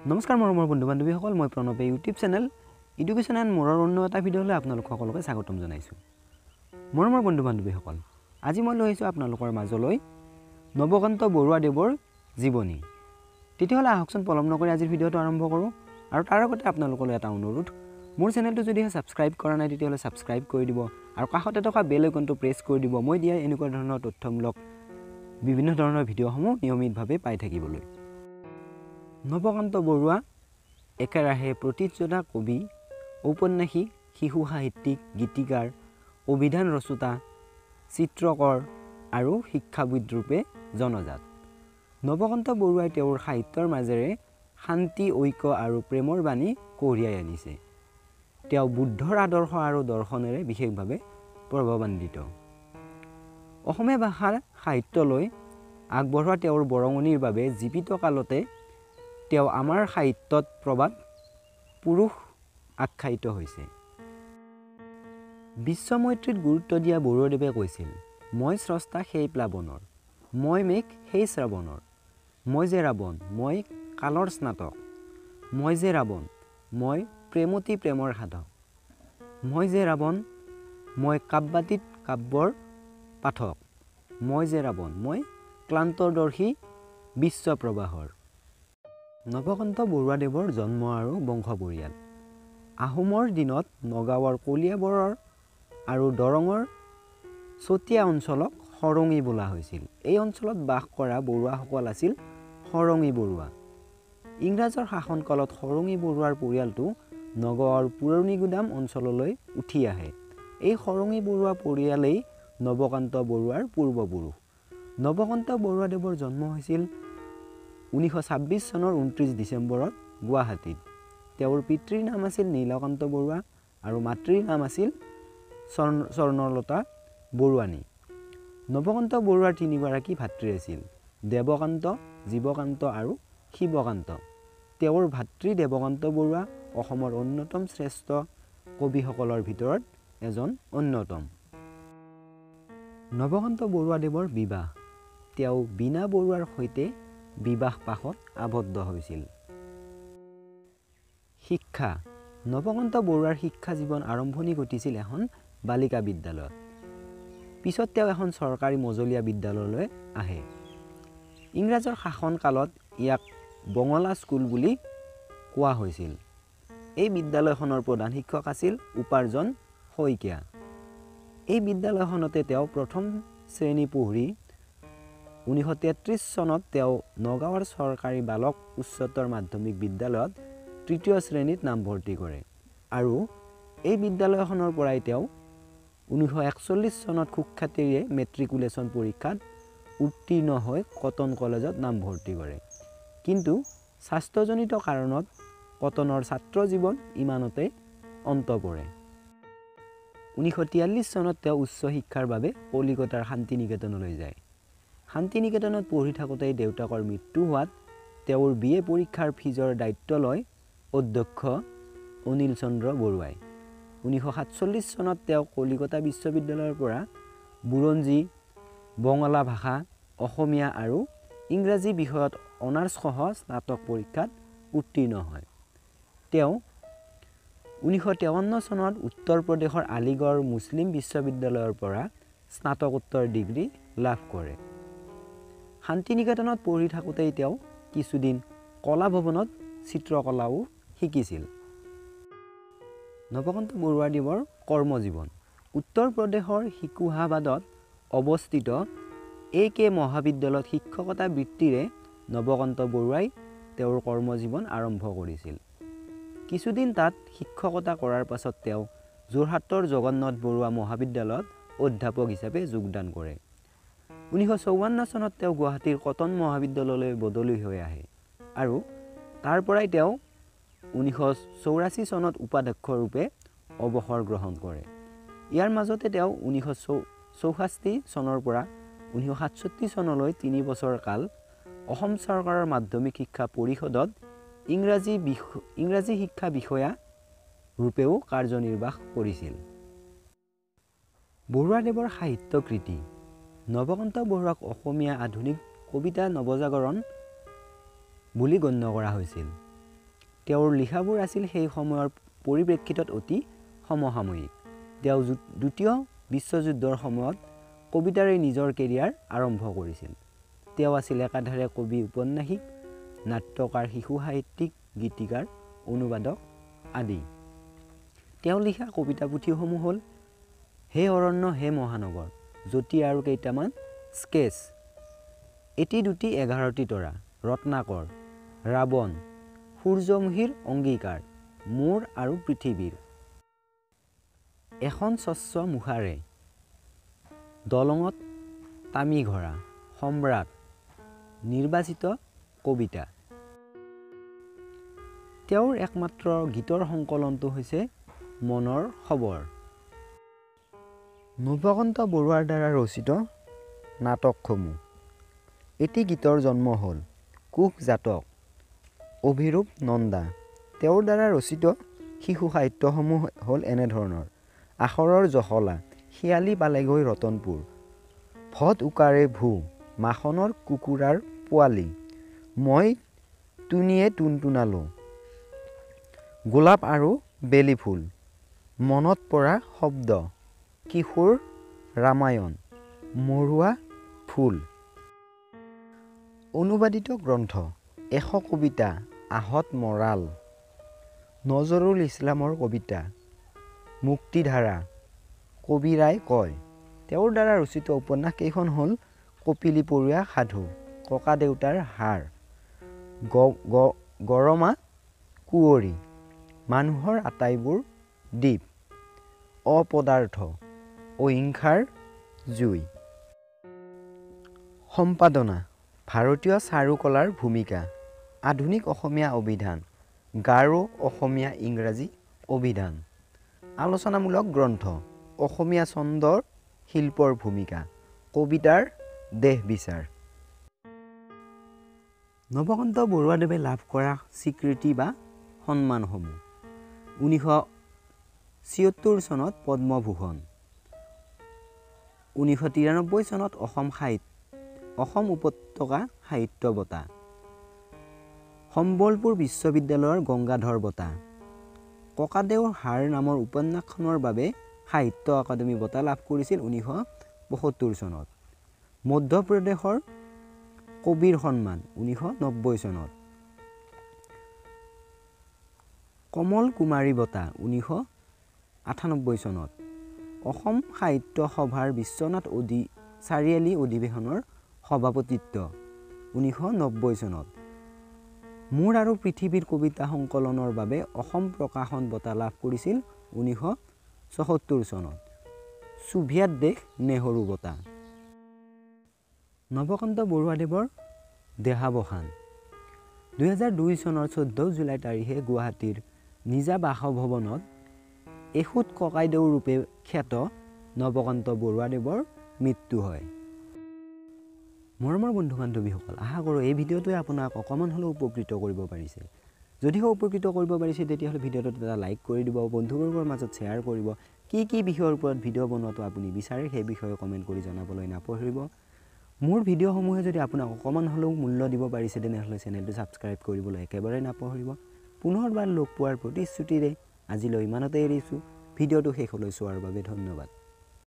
নমস্কাৰ মৰমৰ বন্ধু বান্ধৱীসকল, মই প্ৰণৱে ইউটিউব চেনেল এডুকেশ্যন এণ্ড মোৰৰ অন্য এটা ভিডিঅ'লৈ আপোনালোক সকলোকে স্বাগতম জনাইছোঁ। মৰমৰ বন্ধু বান্ধৱীসকল, আজি মই লৈ আহিছোঁ আপোনালোকৰ মাজলৈ নৱকান্ত বৰুৱাদেৱৰ জীৱনী। তেতিয়াহ'লে আহকচোন পলম নকৰি আজিৰ ভিডিঅ'টো আৰম্ভ কৰোঁ। আৰু তাৰ আগতে আপোনালোকলৈ এটা অনুৰোধ, মোৰ চেনেলটো যদিহে ছাবস্ক্ৰাইব কৰা নাই তেতিয়াহ'লে ছাবস্ক্ৰাইব কৰি দিব আৰু কাষতে থকা বেল আইকনটো প্ৰেছ কৰি দিব, মই দিয়া এনেকুৱা ধৰণৰ তথ্যমূলক বিভিন্ন ধৰণৰ ভিডিঅ'সমূহ নিয়মিতভাৱে পাই থাকিবলৈ। নৱকান্ত বৰুৱা একেৰাহে প্ৰতিযোদ্ধা কবি, ঔপন্যাসিক, শিশু সাহিত্যিক, গীতিকাৰ, অভিধান ৰচোতা, চিত্ৰকৰ আৰু শিক্ষাবিদ ৰূপে জনজাত। নৱকান্ত বৰুৱাই তেওঁৰ সাহিত্যৰ মাজেৰে শান্তি, ঐক্য আৰু প্ৰেমৰ বাণী কঢ়িয়াই আনিছে। তেওঁ বুদ্ধৰ আদৰ্শ আৰু দৰ্শনেৰে বিশেষভাৱে প্ৰভাৱান্বিত। অসমীয়া ভাষাৰ সাহিত্যলৈ আগবঢ়োৱা তেওঁৰ বৰঙণিৰ বাবে জীৱিত কালতে তেওঁ আমাৰ সাহিত্যত প্ৰবাদ পুৰুষ আখ্যায়িত হৈছে। বিশ্বমৈত্ৰীত গুৰুত্ব দিয়া বৰুৱাদেৱে কৈছিল, মই স্ৰষ্টা সেই প্লাৱনৰ, মই মেঘ সেই শ্ৰাৱণৰ, মই যে ৰাৱণ, মই কালৰ স্নাতক, মই যে ৰাৱণ, মই প্ৰেমতী প্ৰেমৰ সাধক, মই যে ৰাৱণ, মই কাব্যাতীত কাব্যৰ পাঠক, মই যে ৰাৱণ, মই ক্লান্তদৰ্শী বিশ্বপ্ৰবাহৰ। নৱকান্ত বৰুৱাদেৱৰ জন্ম আৰু বংশ পৰিয়াল। আহোমৰ দিনত নগাঁৱৰ কলিয়াবৰৰ আৰু দৰঙৰ চতিয়া অঞ্চলক সৰঙী বোলা হৈছিল। এই অঞ্চলত বাস কৰা বৰুৱাসকল আছিল সৰঙী বৰুৱা। ইংৰাজৰ শাসনকালত সৰঙী বৰুৱাৰ পৰিয়ালটো নগাঁৱৰ পুৰণিগুদাম অঞ্চললৈ উঠি আহে। এই সৰঙী বৰুৱা পৰিয়ালেই নৱকান্ত বৰুৱাৰ পূৰ্বপুৰুষ। নৱকান্ত বৰুৱাদেৱৰ জন্ম হৈছিল 1926 চনৰ 29 ডিচেম্বৰত গুৱাহাটীত। তেওঁৰ পিতৃৰ নাম আছিল নীলকান্ত বৰুৱা আৰু মাতৃৰ নাম আছিল স্বৰ্ণলতা বৰুৱানী। নৱকান্ত বৰুৱাৰ তিনিগৰাকী ভাতৃ আছিল, দেৱকান্ত, জীৱকান্ত আৰু শিৱকান্ত। তেওঁৰ ভাতৃ দেৱকান্ত বৰুৱা অসমৰ অন্যতম শ্ৰেষ্ঠ কবিসকলৰ ভিতৰত এজন অন্যতম। নৱকান্ত বৰুৱাদেৱৰ বিবাহ। তেওঁ বীণা বৰুৱাৰ সৈতে বিবাহ পাশত আবদ্ধ হৈছিল। শিক্ষা। নৱকান্ত বৰুৱাৰ শিক্ষা জীৱন আৰম্ভণি ঘটিছিল এখন বালিকা বিদ্যালয়ত। পিছত তেওঁ এখন চৰকাৰী মজলীয়া বিদ্যালয়লৈ আহে। ইংৰাজৰ শাসনকালত ইয়াক বঙলা স্কুল বুলি কোৱা হৈছিল। এই বিদ্যালয়খনৰ প্ৰধান শিক্ষক আছিল উপাৰ্জন শইকীয়া। এই বিদ্যালয়খনতে তেওঁ প্ৰথম শ্ৰেণী পঢ়ি 1933 চনত তেওঁ নগাঁৱৰ চৰকাৰী বালক উচ্চতৰ মাধ্যমিক বিদ্যালয়ত তৃতীয় শ্ৰেণীত নামভৰ্তি কৰে আৰু এই বিদ্যালয়খনৰ পৰাই তেওঁ 1941 চনত সুখ্যাতিৰে মেট্ৰিকুলেশ্যন পৰীক্ষাত উত্তীৰ্ণ হৈ কটন কলেজত নামভৰ্তি কৰে। কিন্তু স্বাস্থ্যজনিত কাৰণত কটনৰ ছাত্ৰ জীৱন ইমানতে অন্ত পৰে। 1943 চনত তেওঁ উচ্চ শিক্ষাৰ বাবে কলিকতাৰ শান্তিনিকেতনলৈ যায়। শান্তিনিকেতনত পঢ়ি থাকোঁতেই দেউতাকৰ মৃত্যু হোৱাত তেওঁৰ BA পৰীক্ষাৰ ফিজৰ দায়িত্ব লয় অধ্যক্ষ অনিল চন্দ্ৰ বৰুৱাই। 1947 চনত তেওঁ কলিকতা বিশ্ববিদ্যালয়ৰ পৰা বুৰঞ্জী, বঙলা ভাষা, অসমীয়া আৰু ইংৰাজী বিষয়ত অনাৰ্ছসহ স্নাতক পৰীক্ষাত উত্তীৰ্ণ হয়। তেওঁ 1953 চনত উত্তৰ প্ৰদেশৰ আলিগড় মুছলিম বিশ্ববিদ্যালয়ৰ পৰা স্নাতকোত্তৰ ডিগ্ৰী লাভ কৰে। শান্তিনিকেতনত পঢ়ি থাকোঁতেই তেওঁ কিছুদিন কলা ভৱনত চিত্ৰকলাও শিকিছিল। নৱকান্ত বৰুৱাদেৱৰ কৰ্মজীৱন। উত্তৰ প্ৰদেশৰ শিকোহাবাদত অৱস্থিত AK মহাবিদ্যালয়ত শিক্ষকতা বৃত্তিৰে নৱকান্ত বৰুৱাই তেওঁৰ কৰ্মজীৱন আৰম্ভ কৰিছিল। কিছুদিন তাত শিক্ষকতা কৰাৰ পাছত তেওঁ যোৰহাটৰ জগন্নাথ বৰুৱা মহাবিদ্যালয়ত অধ্যাপক হিচাপে যোগদান কৰে। 1954 চনত তেওঁ গুৱাহাটীৰ কটন মহাবিদ্যালয়লৈ বদলি হৈ আহে আৰু তাৰ পৰাই তেওঁ 1984 চনত উপাধ্যক্ষ ৰূপে অৱসৰ গ্ৰহণ কৰে। ইয়াৰ মাজতে তেওঁ 1964 চনৰ পৰা 1967 চনলৈ 3 বছৰ কাল অসম চৰকাৰৰ মাধ্যমিক শিক্ষা পৰিষদত ইংৰাজী শিক্ষা বিষয়া ৰূপেও কাৰ্যনিৰ্বাহ কৰিছিল। বৰুৱাদেৱৰ সাহিত্য কৃতি। নৱকান্ত বৰুৱাক অসমীয়া আধুনিক কবিতা নৱজাগৰণ বুলি গণ্য কৰা হৈছিল। তেওঁৰ লিখাবোৰ আছিল সেই সময়ৰ পৰিপ্ৰেক্ষিতত অতি সমসাময়িক। তেওঁ দ্বিতীয় বিশ্বযুদ্ধৰ সময়ত কবিতাৰে নিজৰ কেৰিয়াৰ আৰম্ভ কৰিছিল। তেওঁ আছিল একাধাৰে কবি, উপন্যাসিক, নাট্যকাৰ, শিশু সাহিত্যিক, গীতিকাৰ, অনুবাদক আদি। তেওঁ লিখা কবিতা পুথিসমূহ হ'ল হে অৰণ্য হে মহানগৰ, জ্যোতি আৰু কেইটামান স্কেচ, এটি দুটি 11টি তৰা, ৰত্নাকৰ, ৰাৱণ, সূৰ্যমুখীৰ অংগীকাৰ, মোৰ আৰু পৃথিৱীৰ, এখন স্বচ্ছ মুখাৰে, দলঙত তামিঘৰা, সম্ৰাট, নিৰ্বাচিত কবিতা। তেওঁৰ একমাত্ৰ গীতৰ সংকলনটো হৈছে মনৰ খবৰ। নৱকান্ত বৰুৱাৰ দ্বাৰা ৰচিত নাটকসমূহ। এটি গীতৰ জন্ম হ'ল কুশ জাতক, অভিৰূপ নন্দা। তেওঁৰ দ্বাৰা ৰচিত শিশু সাহিত্যসমূহ হ'ল এনেধৰণৰ আখৰৰ জখলা, শিয়ালি পালেগৈ ৰতনপুৰ, ভট উকাৰে ভূ, মাখনৰ কুকুৰাৰ পোৱালি, মই টুনিয়ে টুনটুনালো, গোলাপ আৰু বেলি ফুল, মনত পৰা শব্দ, কিশোৰ ৰামায়ণ, মৰুৱা ফুল। অনুবাদিত গ্ৰন্থ 100 কবিতা, আহত মৰাল, নজৰুল ইছলামৰ কবিতা, মুক্তিধাৰা, কবিৰাই কয়। তেওঁৰ দ্বাৰা ৰচিত উপন্যাস কেইখন হ'ল কপিলী পৰুৱা সাধু, ককা দেউতাৰ হাড়, গৰমা কুঁৱৰী, মানুহৰ আটাইবোৰ দ্বীপ, অপদাৰ্থ, অহিংসাৰ জুই। সম্পাদনা ভাৰতীয় চাৰুকলাৰ ভূমিকা, আধুনিক অসমীয়া অভিধান, গাৰো অসমীয়া ইংৰাজী অভিধান। আলোচনামূলক গ্ৰন্থ, অসমীয়া ছন্দৰ শিল্পৰ ভূমিকা, কবিতাৰ দেহ বিচাৰ। নৱকান্ত বৰুৱাদেৱে লাভ কৰা স্বীকৃতি বা সন্মানসমূহ: 1976 চনত পদ্মভূষণ, 1993 চনত অসম উপত্যকা সাহিত্য বঁটা, সম্বলপুৰ বিশ্ববিদ্যালয়ৰ গংগাধৰ বঁটা, ককাদেউৰ হাড় নামৰ উপন্যাসখনৰ বাবে সাহিত্য একাডেমী বঁটা লাভ কৰিছিল 1975 চনত, মধ্যপ্ৰদেশৰ কবিৰ সন্মান 1990 চনত, কমল কুমাৰী বঁটা 1998 চনত, অসম সাহিত্য সভাৰ বিশ্বনাথ চাৰিআলি অধিৱেশনৰ সভাপতিত্ব 1990 চনত, মোৰ আৰু পৃথিৱীৰ কবিতা সংকলনৰ বাবে অসম প্ৰকাশন বঁটা লাভ কৰিছিল 1974 চনত, ছোভিয়েট দেশ নেহৰু বঁটা। নৱকান্ত বৰুৱাদেৱৰ দেহাৱসান: 2002 চনৰ 14 জুলাই তাৰিখে গুৱাহাটীৰ নিজা বাসভৱনত এখুত ককাইদেউ ৰূপে খ্যাত নৱকান্ত বৰুৱাদেৱৰ মৃত্যু হয়। মৰমৰ বন্ধু বান্ধৱীসকল, আশা কৰোঁ এই ভিডিঅ'টোৱে আপোনাক অকণমান হ'লেও উপকৃত কৰিব পাৰিছে। যদিহে উপকৃত কৰিব পাৰিছে তেতিয়াহ'লে ভিডিঅ'টোত এটা লাইক কৰি দিব, বন্ধুবৰ্গৰ মাজত শ্বেয়াৰ কৰিব। কি বিষয়ৰ ওপৰত ভিডিঅ' বনোৱাটো আপুনি বিচাৰে সেই বিষয়ে কমেণ্ট কৰি জনাবলৈ নাপাহৰিব। মোৰ ভিডিঅ'সমূহে যদি আপোনাক অকণমান হ'লেও মূল্য দিব পাৰিছে তেনেহ'লে চেনেলটো ছাবস্ক্ৰাইব কৰিবলৈ একেবাৰে নাপাহৰিব। পুনৰবাৰ লগ পোৱাৰ প্ৰতিশ্ৰুতিৰে আজিলৈ ইমানতে এৰিছোঁ। ভিডিঅ'টো শেষলৈ চোৱাৰ বাবে ধন্যবাদ।